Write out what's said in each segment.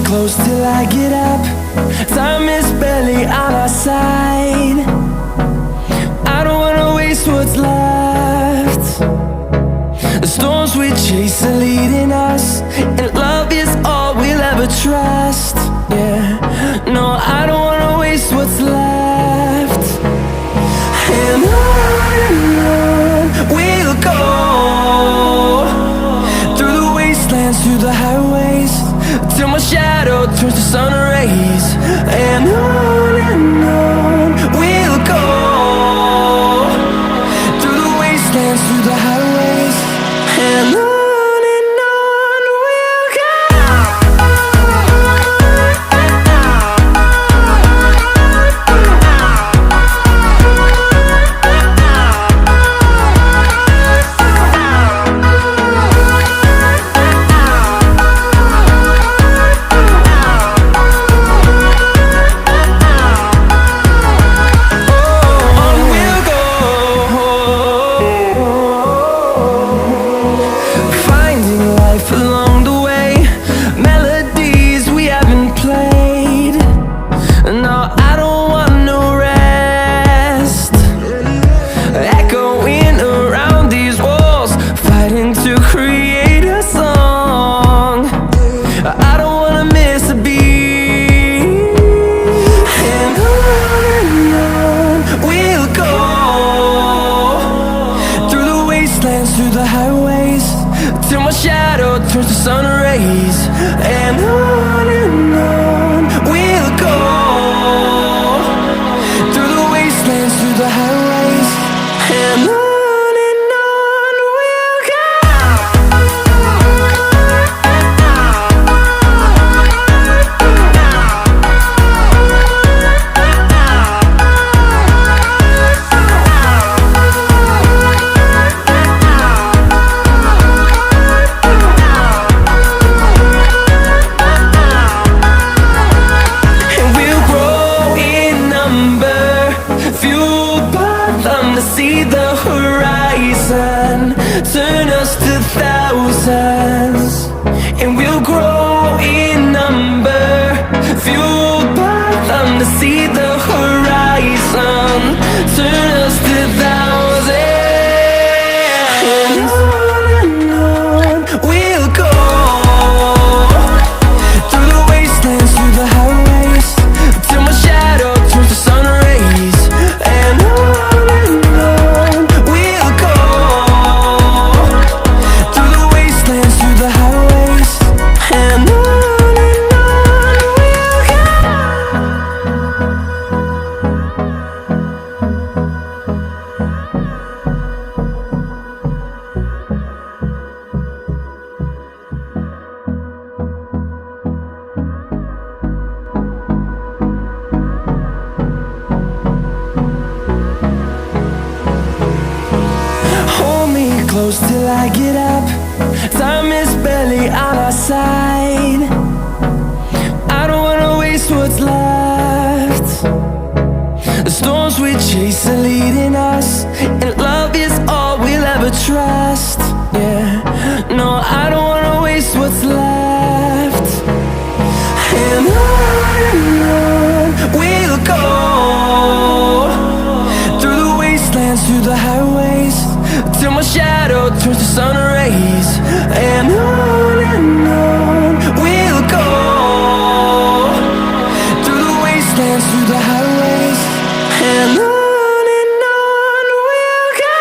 close till I get up. Time is barely on our side. I don't wanna waste what's left. The storms we chase are leading us, and love is all we'll ever trust. Yeah, no, I don't wanna waste what's left. And on we'll go, through the wastelands, through the highways, till my shadow turns to sun rays. And on we'll go, through the wastelands, through the highways, and on we'll go. Through the highways, till my shadow turns to sun rays. And on we'll go, through the wastelands, through the highways, and on we'll go. See the horizon turn us to thousands, and we'll grow in number, fueled by them. To see the horizon turn us to thousands, and on we'll go, through the wastelands, through the highways, till my shadow turns to sun rays. And close till I get up. Time is barely on our side. I don't wanna waste what's left. The storms we chase are leading us, and love is all we'll ever trust. Yeah, no, I don't wanna waste what's left. And on we'll go, through the wastelands, through the highways, till my shadow turns to sun rays. And on we'll go, through the wastelands, through the highways, and on. We'll go.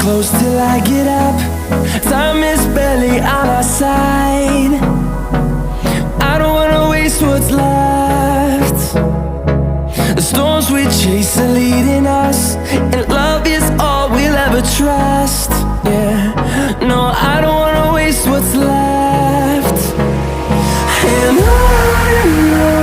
close till I get up. Time is barely on our side. I don't wanna waste what's left. The storms we chase are leading us, and love is all we'll ever trust. Yeah, no, I don't wanna waste what's left. And on